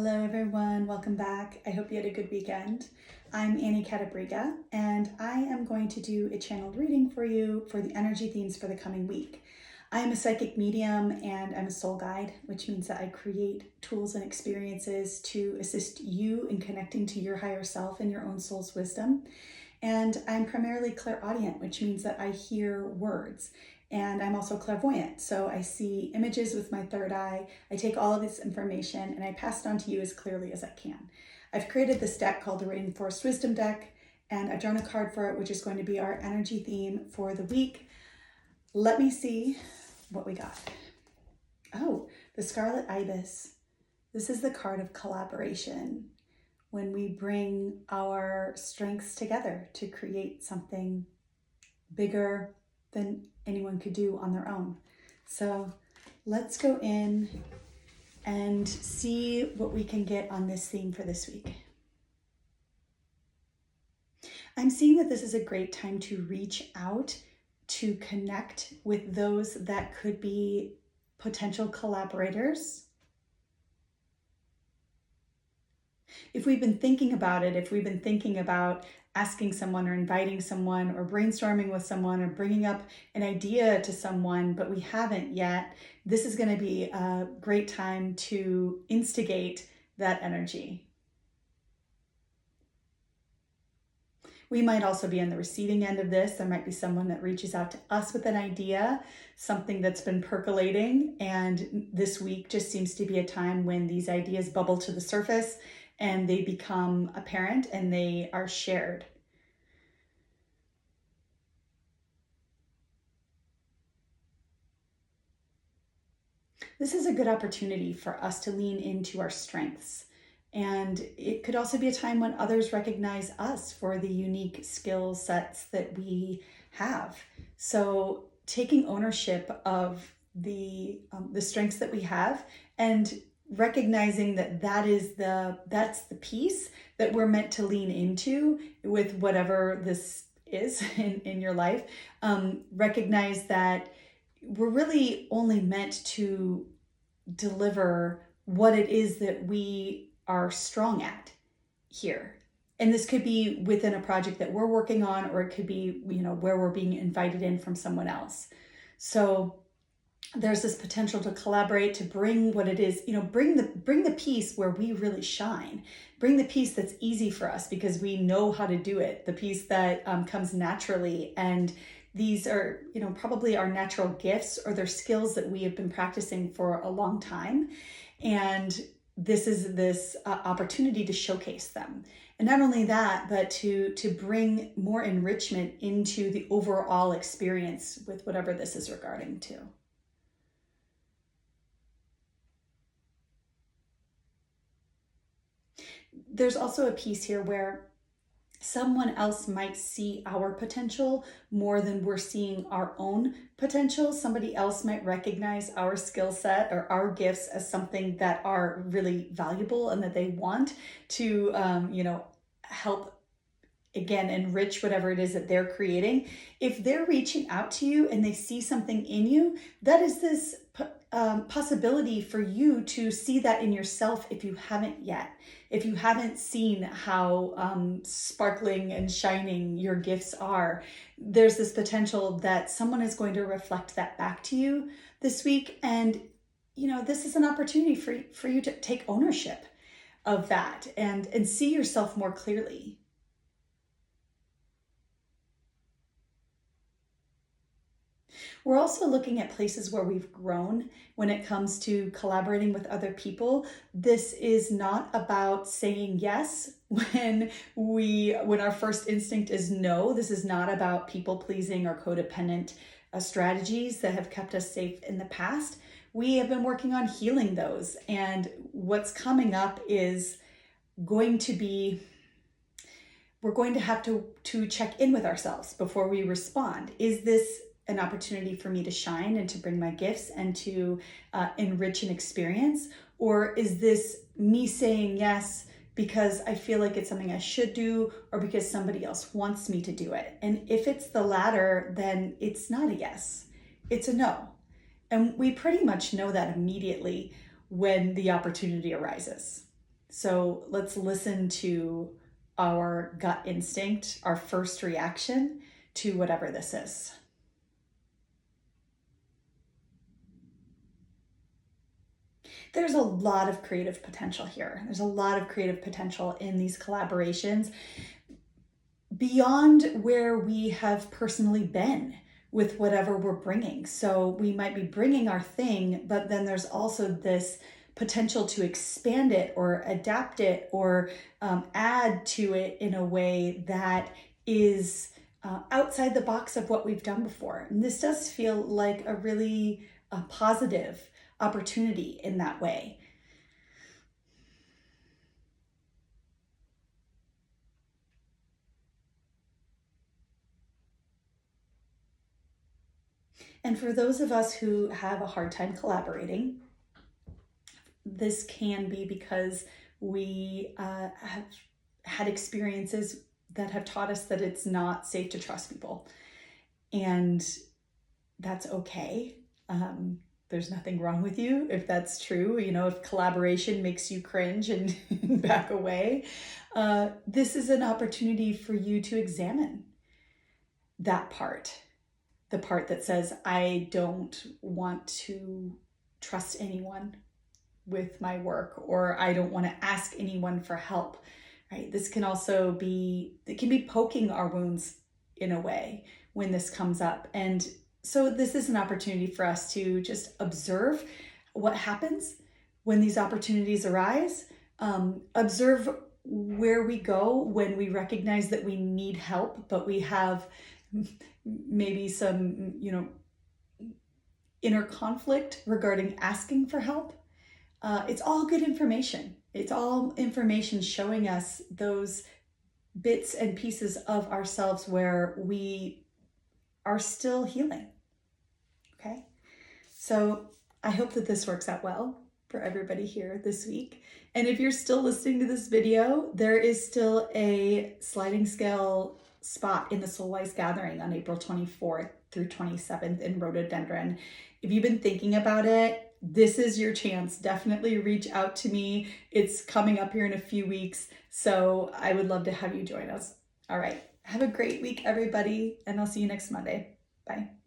Hello everyone, welcome back. I hope you had a good weekend. I'm Annie Catabriga and I am going to do a channeled reading for you for the energy themes for the coming week. I am a psychic medium and I'm a soul guide, which means that I create tools and experiences to assist you in connecting to your higher self and your own soul's wisdom. And I'm primarily clairaudient, which means that I hear words. And I'm also clairvoyant, so I see images with my third eye. I take all of this information and I pass it on to you as clearly as I can. I've created this deck called the Rainforest Wisdom Deck, and I've drawn a card for it, which is going to be our energy theme for the week. Let me see what we got. Oh, the Scarlet Ibis. This is the card of collaboration, when we bring our strengths together to create something bigger than anyone could do on their own. So let's go in and see what we can get on this theme for this week. I'm seeing that this is a great time to reach out, to connect with those that could be potential collaborators. If we've been thinking about it, if we've been thinking about asking someone or inviting someone or brainstorming with someone or bringing up an idea to someone, but we haven't yet, this is going to be a great time to instigate that energy. We might also be on the receiving end of this. There might be someone that reaches out to us with an idea, something that's been percolating, and this week just seems to be a time when these ideas bubble to the surface and they become apparent and they are shared. This is a good opportunity for us to lean into our strengths. And it could also be a time when others recognize us for the unique skill sets that we have. So taking ownership of the strengths that we have and recognizing that that's the piece that we're meant to lean into with whatever this is in your life. Recognize that we're really only meant to deliver what it is that we are strong at here. And this could be within a project that we're working on, or it could be, where we're being invited in from someone else. So there's this potential to collaborate, to bring what it is, bring the piece where we really shine, bring the piece that's easy for us because we know how to do it, the piece that comes naturally. And these are, probably our natural gifts, or they're skills that we have been practicing for a long time. And this is this opportunity to showcase them. And not only that, but to bring more enrichment into the overall experience with whatever this is regarding to. There's also a piece here where someone else might see our potential more than we're seeing our own potential. Somebody else might recognize our skill set or our gifts as something that are really valuable and that they want to, help, again, enrich whatever it is that they're creating. If they're reaching out to you and they see something in you, that is this possibility for you to see that in yourself if you haven't yet. If you haven't seen how sparkling and shining your gifts are, there's this potential that someone is going to reflect that back to you this week. And, this is an opportunity for you to take ownership of that and see yourself more clearly. We're also looking at places where we've grown when it comes to collaborating with other people. This is not about saying yes when our first instinct is no. This is not about people pleasing or codependent strategies that have kept us safe in the past. We have been working on healing those. And what's coming up is going to be, we're going to have to check in with ourselves before we respond. Is this an opportunity for me to shine and to bring my gifts and to enrich an experience? Or is this me saying yes because I feel like it's something I should do, or because somebody else wants me to do it? And if it's the latter, then it's not a yes, it's a no. And we pretty much know that immediately when the opportunity arises. So let's listen to our gut instinct, our first reaction to whatever this is. There's a lot of creative potential here. There's a lot of creative potential in these collaborations beyond where we have personally been with whatever we're bringing. So we might be bringing our thing, but then there's also this potential to expand it or adapt it or add to it in a way that is outside the box of what we've done before. And this does feel like a really positive opportunity in that way. And for those of us who have a hard time collaborating, this can be because we have had experiences that have taught us that it's not safe to trust people. And that's okay. There's nothing wrong with you if that's true. You know, if collaboration makes you cringe and back away, this is an opportunity for you to examine that part. The part that says, I don't want to trust anyone with my work, or I don't want to ask anyone for help, right? This can also be, it can be poking our wounds in a way when this comes up. And so this is an opportunity for us to just observe what happens when these opportunities arise, observe where we go when we recognize that we need help, but we have maybe some, inner conflict regarding asking for help. It's all good information. It's all information showing us those bits and pieces of ourselves where we are still healing. Okay? So I hope that this works out well for everybody here this week. And if you're still listening to this video, there is still a sliding scale spot in the Soulwise Gathering on April 24th through 27th in Rhododendron. If you've been thinking about it, this is your chance. Definitely reach out to me. It's coming up here in a few weeks, so I would love to have you join us. All right. Have a great week, everybody, and I'll see you next Monday. Bye.